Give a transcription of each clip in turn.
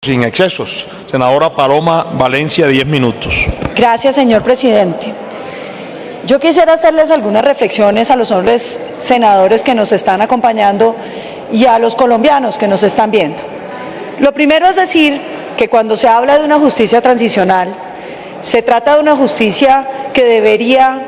Sin excesos. Senadora Paloma Valencia, 10 minutos. Gracias, señor presidente. Yo quisiera hacerles algunas reflexiones a los hombres senadores que nos están acompañando y a los colombianos que nos están viendo. Lo primero es decir que cuando se habla de una justicia transicional, se trata de una justicia que debería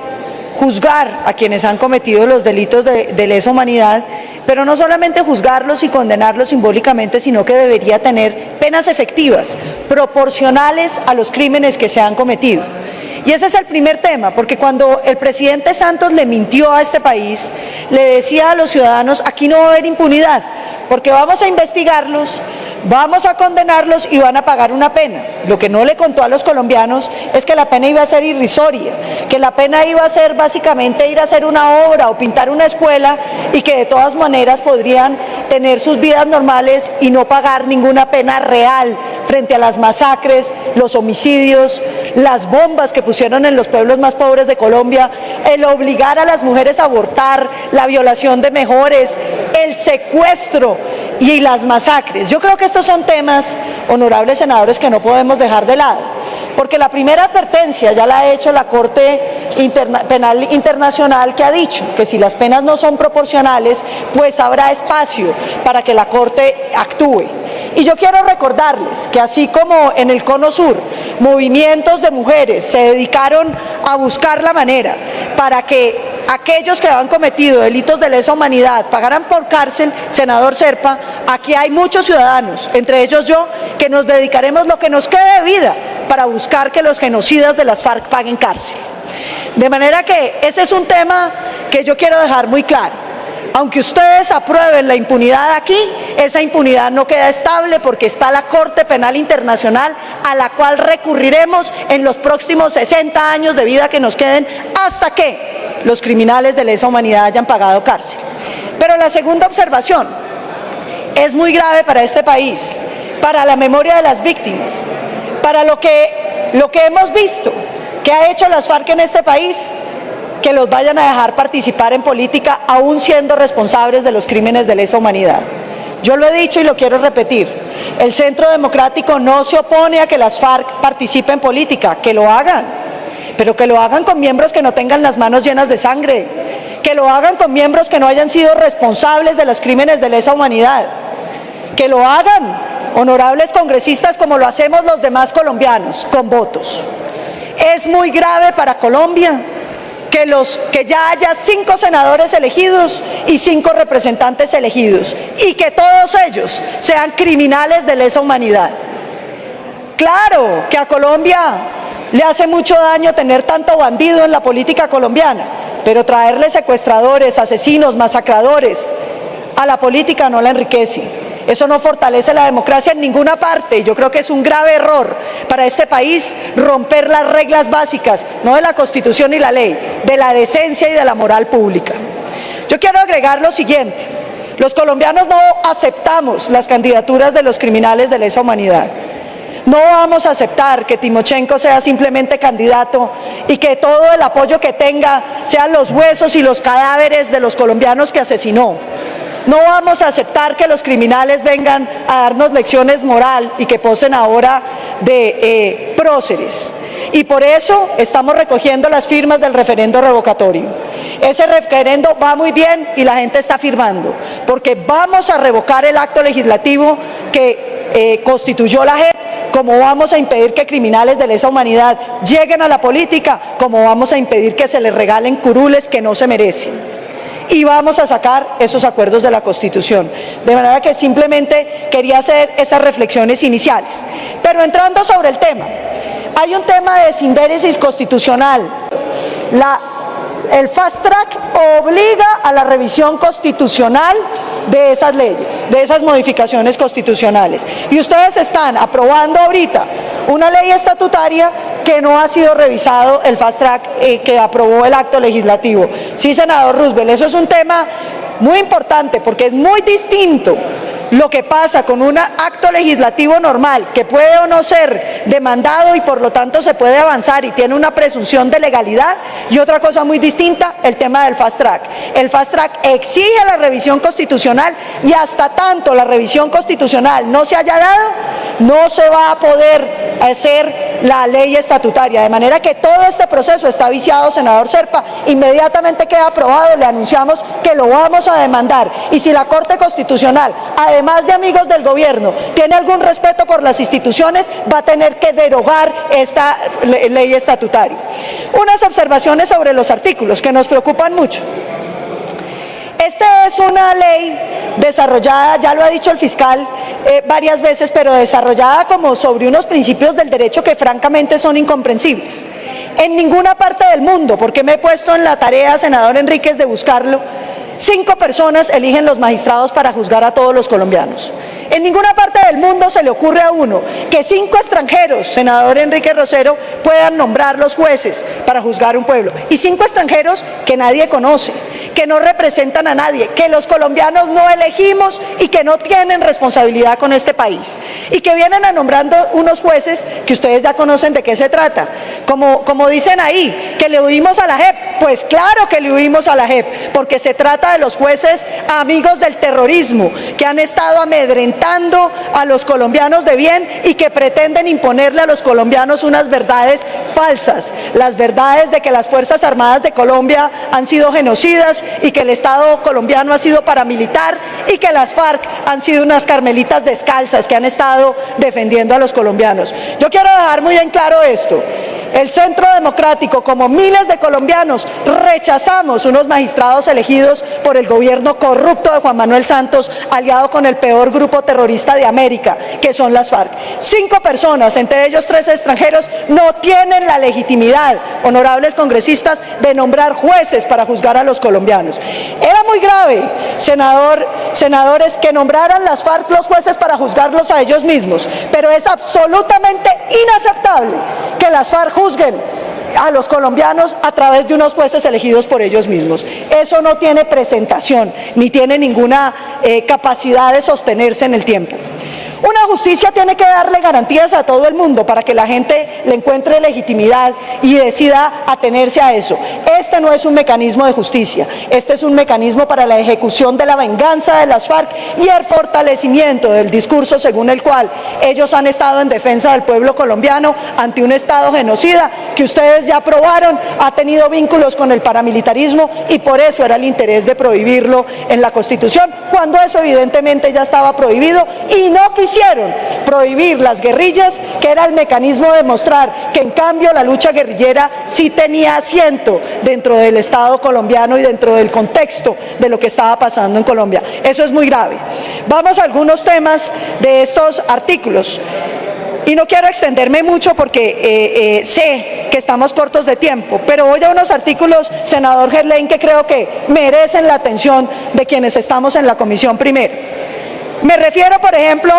juzgar a quienes han cometido los delitos de lesa humanidad, pero no solamente juzgarlos y condenarlos simbólicamente, sino que debería tener penas efectivas, proporcionales a los crímenes que se han cometido. Y ese es el primer tema, porque cuando el presidente Santos le mintió a este país, le decía a los ciudadanos: aquí no va a haber impunidad, porque vamos a investigarlos, vamos a condenarlos y van a pagar una pena. Lo que no le contó a los colombianos es que la pena iba a ser irrisoria, que la pena iba a ser básicamente ir a hacer una obra o pintar una escuela y que de todas maneras podrían tener sus vidas normales y no pagar ninguna pena real frente a las masacres, los homicidios, las bombas que pusieron en los pueblos más pobres de Colombia, el obligar a las mujeres a abortar, la violación de menores, el secuestro y las masacres. Yo creo que estos son temas, honorables senadores, que no podemos dejar de lado, porque la primera advertencia ya la ha hecho la Corte Penal Internacional, que ha dicho que si las penas no son proporcionales, pues habrá espacio para que la Corte actúe. Y yo quiero recordarles que así como en el Cono Sur, movimientos de mujeres se dedicaron a buscar la manera para que aquellos que han cometido delitos de lesa humanidad pagaran por cárcel, senador Zerpa, aquí hay muchos ciudadanos, entre ellos yo, que nos dedicaremos lo que nos quede de vida para buscar que los genocidas de las FARC paguen cárcel. De manera que ese es un tema que yo quiero dejar muy claro. Aunque ustedes aprueben la impunidad aquí, esa impunidad no queda estable porque está la Corte Penal Internacional, a la cual recurriremos en los próximos 60 años de vida que nos queden hasta que los criminales de lesa humanidad hayan pagado cárcel. Pero la segunda observación es muy grave para este país, para la memoria de las víctimas, para lo que hemos visto que ha hecho las FARC en este país, que los vayan a dejar participar en política aún siendo responsables de los crímenes de lesa humanidad. Yo lo he dicho y lo quiero repetir: el Centro Democrático no se opone a que las FARC participen en política, que lo hagan, pero que lo hagan con miembros que no tengan las manos llenas de sangre, que lo hagan con miembros que no hayan sido responsables de los crímenes de lesa humanidad, que lo hagan, honorables congresistas, como lo hacemos los demás colombianos, con votos. Es muy grave para Colombia que ya haya 5 senadores elegidos y 5 representantes elegidos, y que todos ellos sean criminales de lesa humanidad. Claro que a Colombia le hace mucho daño tener tanto bandido en la política colombiana, pero traerle secuestradores, asesinos, masacradores a la política no la enriquece. Eso no fortalece la democracia en ninguna parte, y yo creo que es un grave error para este país romper las reglas básicas, no de la Constitución y la ley, de la decencia y de la moral pública. Yo quiero agregar lo siguiente: los colombianos no aceptamos las candidaturas de los criminales de lesa humanidad. No vamos a aceptar que Timochenko sea simplemente candidato y que todo el apoyo que tenga sean los huesos y los cadáveres de los colombianos que asesinó. No vamos a aceptar que los criminales vengan a darnos lecciones moral y que posen ahora de próceres. Y por eso estamos recogiendo las firmas del referendo revocatorio. Ese referendo va muy bien y la gente está firmando, porque vamos a revocar el acto legislativo que constituyó la JEP, como vamos a impedir que criminales de lesa humanidad lleguen a la política, como vamos a impedir que se les regalen curules que no se merecen. Y vamos a sacar esos acuerdos de la Constitución. De manera que simplemente quería hacer esas reflexiones iniciales. Pero entrando sobre el tema, hay un tema de sindéresis constitucional. El fast track obliga a la revisión constitucional de esas leyes, de esas modificaciones constitucionales. Y ustedes están aprobando ahorita una ley estatutaria que no ha sido revisado el fast track que aprobó el acto legislativo. Sí, senador Roosevelt, eso es un tema muy importante, porque es muy distinto lo que pasa con un acto legislativo normal, que puede o no ser demandado y por lo tanto se puede avanzar y tiene una presunción de legalidad, y otra cosa muy distinta, el tema del fast track. El fast track exige la revisión constitucional y hasta tanto la revisión constitucional no se haya dado, no se va a poder hacer la ley estatutaria, de manera que todo este proceso está viciado, senador Zerpa. Inmediatamente queda aprobado, le anunciamos que lo vamos a demandar, y si la Corte Constitucional, además de amigos del gobierno, tiene algún respeto por las instituciones, va a tener que derogar esta ley estatutaria. Unas observaciones sobre los artículos que nos preocupan mucho. Esta es una ley desarrollada, ya lo ha dicho el fiscal varias veces, pero desarrollada como sobre unos principios del derecho que francamente son incomprensibles. En ninguna parte del mundo, porque me he puesto en la tarea, senador Enríquez, de buscarlo, 5 personas eligen los magistrados para juzgar a todos los colombianos. En ninguna parte del mundo se le ocurre a uno que 5 extranjeros, senador Enrique Rosero, puedan nombrar los jueces para juzgar un pueblo. Y 5 extranjeros que nadie conoce, que no representan a nadie, que los colombianos no elegimos y que no tienen responsabilidad con este país. Y que vienen a nombrando unos jueces que ustedes ya conocen de qué se trata. Como dicen ahí, que le huimos a la JEP. Pues claro que le huimos a la JEP, porque se trata de los jueces amigos del terrorismo, que han estado amedrentando a los colombianos de bien y que pretenden imponerle a los colombianos unas verdades falsas, las verdades de que las Fuerzas Armadas de Colombia han sido genocidas y que el Estado colombiano ha sido paramilitar y que las FARC han sido unas carmelitas descalzas que han estado defendiendo a los colombianos. Yo quiero dejar muy en claro esto. El Centro Democrático, como miles de colombianos, rechazamos unos magistrados elegidos por el gobierno corrupto de Juan Manuel Santos, aliado con el peor grupo terrorista de América, que son las FARC. 5 personas, entre ellos 3 extranjeros, no tienen la legitimidad, honorables congresistas, de nombrar jueces para juzgar a los colombianos. Era muy grave, senadores, que nombraran las FARC los jueces para juzgarlos a ellos mismos, pero es absolutamente inaceptable que las FARC juzguen a los colombianos a través de unos jueces elegidos por ellos mismos. Eso no tiene presentación, ni tiene ninguna capacidad de sostenerse en el tiempo. Una justicia tiene que darle garantías a todo el mundo para que la gente le encuentre legitimidad y decida atenerse a eso. Este no es un mecanismo de justicia, este es un mecanismo para la ejecución de la venganza de las FARC y el fortalecimiento del discurso según el cual ellos han estado en defensa del pueblo colombiano ante un Estado genocida que ustedes ya aprobaron, ha tenido vínculos con el paramilitarismo y por eso era el interés de prohibirlo en la Constitución, cuando eso evidentemente ya estaba prohibido y no quisieron prohibir las guerrillas, que era el mecanismo de mostrar que en cambio la lucha guerrillera sí tenía asiento dentro del Estado colombiano y dentro del contexto de lo que estaba pasando en Colombia. Eso es muy grave. Vamos a algunos temas de estos artículos. Y no quiero extenderme mucho porque sé que estamos cortos de tiempo, pero voy a unos artículos, senador Gerlain, que creo que merecen la atención de quienes estamos en la comisión primero. Me refiero, por ejemplo,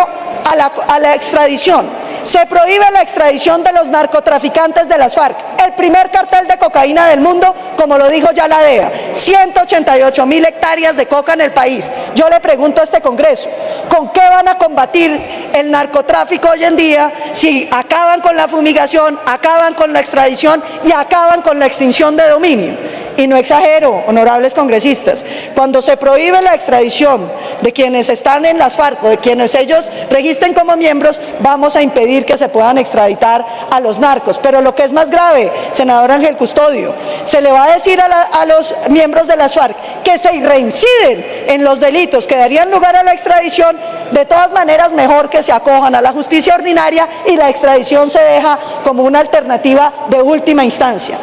a la extradición. Se prohíbe la extradición de los narcotraficantes de las FARC, el primer cartel de cocaína del mundo, como lo dijo ya la DEA, 188.000 hectáreas de coca en el país. Yo le pregunto a este Congreso, ¿con qué van a combatir el narcotráfico hoy en día si acaban con la fumigación, acaban con la extradición y acaban con la extinción de dominio? Y no exagero, honorables congresistas, cuando se prohíbe la extradición de quienes están en las FARC o de quienes ellos registren como miembros, vamos a impedir que se puedan extraditar a los narcos. Pero lo que es más grave, senador Ángel Custodio, se le va a decir a los miembros de las FARC que se reinciden en los delitos que darían lugar a la extradición. De todas maneras, mejor que se acojan a la justicia ordinaria y la extradición se deja como una alternativa de última instancia.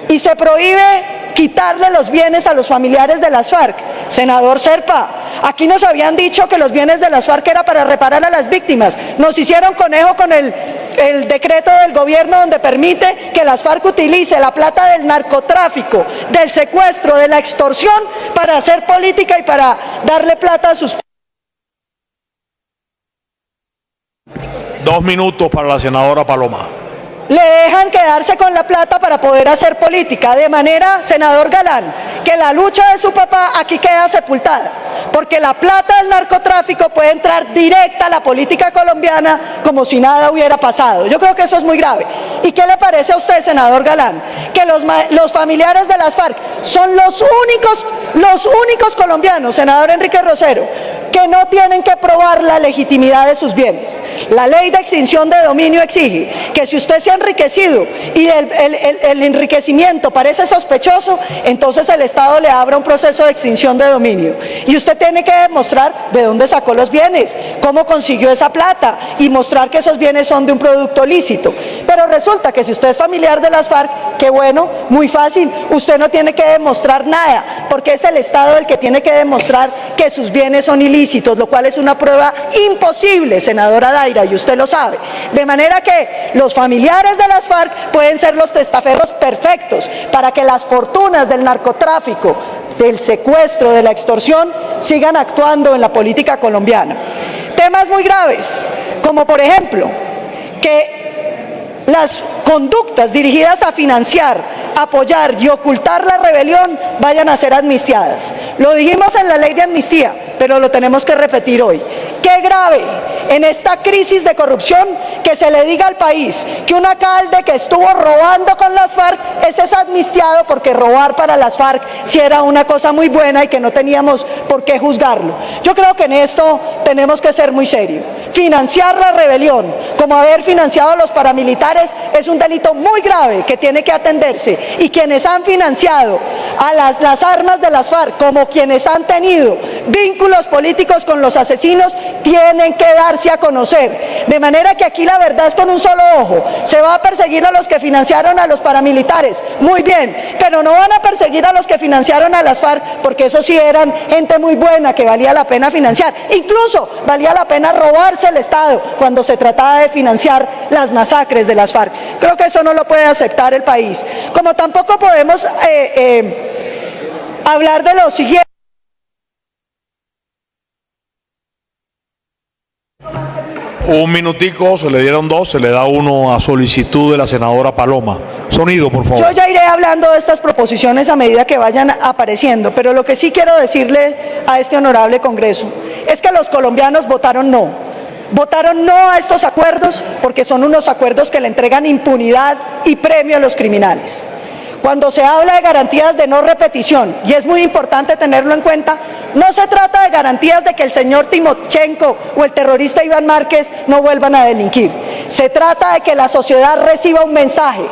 Y se prohíbe quitarle los bienes a los familiares de las FARC. Senador Zerpa, aquí nos habían dicho que los bienes de las FARC era para reparar a las víctimas. Nos hicieron conejo con el decreto del gobierno donde permite que las FARC utilice la plata del narcotráfico, del secuestro, de la extorsión para hacer política y para darle plata a sus... 2 minutos para la senadora Paloma. Le dejan quedarse con la plata para poder hacer política, de manera, senador Galán, que la lucha de su papá aquí queda sepultada. porque la plata del narcotráfico puede entrar directa a la política colombiana como si nada hubiera pasado. Yo creo que eso es muy grave. ¿Y qué le parece a usted, senador Galán? Que los familiares de las FARC son los únicos colombianos, senador Enrique Rosero, que no tienen que probar la legitimidad de sus bienes. La ley de extinción de dominio exige que si usted se ha enriquecido y el enriquecimiento parece sospechoso, entonces el Estado le abra un proceso de extinción de dominio. Y usted tiene que demostrar de dónde sacó los bienes, cómo consiguió esa plata y mostrar que esos bienes son de un producto lícito. Pero resulta que si usted es familiar de las FARC, qué bueno, muy fácil, usted no tiene que demostrar nada, porque es el Estado el que tiene que demostrar que sus bienes son ilícitos, lo cual es una prueba imposible, senadora Daira, y usted lo sabe. De manera que los familiares de las FARC pueden ser los testaferros perfectos para que las fortunas del narcotráfico, del secuestro, de la extorsión, sigan actuando en la política colombiana. Temas muy graves, como por ejemplo, que las conductas dirigidas a financiar, apoyar y ocultar la rebelión vayan a ser amnistiadas. Lo dijimos en la ley de amnistía, pero lo tenemos que repetir hoy. ¡Qué grave en esta crisis de corrupción que se le diga al país que un alcalde que estuvo robando con las FARC es amnistiado porque robar para las FARC sí era una cosa muy buena y que no teníamos por qué juzgarlo? Yo creo que en esto tenemos que ser muy serios. Financiar la rebelión, como haber financiado a los paramilitares, es un delito muy grave que tiene que atenderse, y quienes han financiado a las armas de las FARC, como quienes han tenido vínculos políticos con los asesinos, tienen que darse a conocer. De manera que aquí la verdad es con un solo ojo. Se va a perseguir a los que financiaron a los paramilitares, muy bien, pero no van a perseguir a los que financiaron a las FARC, porque eso sí eran gente muy buena que valía la pena financiar. Incluso valía la pena robarse el Estado cuando se trataba de financiar las masacres de las FARC. Creo que eso no lo puede aceptar el país. Como tampoco podemos hablar de lo siguiente. Un minutico, se le dieron dos, se le da uno a solicitud de la senadora Paloma. Sonido, por favor. Yo ya iré hablando de estas proposiciones a medida que vayan apareciendo, pero lo que sí quiero decirle a este honorable Congreso es que los colombianos votaron no. Votaron no a estos acuerdos porque son unos acuerdos que le entregan impunidad y premio a los criminales. Cuando se habla de garantías de no repetición, y es muy importante tenerlo en cuenta, no se trata de garantías de que el señor Timochenko o el terrorista Iván Márquez no vuelvan a delinquir. Se trata de que la sociedad reciba un mensaje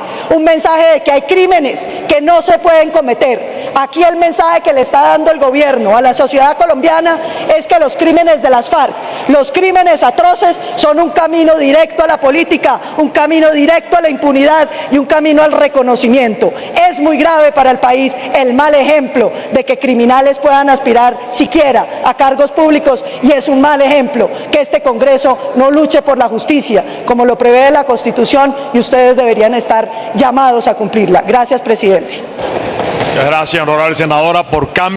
de que hay crímenes que no se pueden cometer. Aquí el mensaje que le está dando el gobierno a la sociedad colombiana es que los crímenes de las FARC, los crímenes atroces, son un camino directo a la política, un camino directo a la impunidad y un camino al reconocimiento. Es muy grave para el país el mal ejemplo de que criminales puedan aspirar siquiera a cargos públicos, y es un mal ejemplo que este Congreso no luche por la justicia como lo prevé la Constitución, y ustedes deberían estar llamados a cumplirla. Gracias, presidente. Muchas gracias, honorable senadora, por cambio.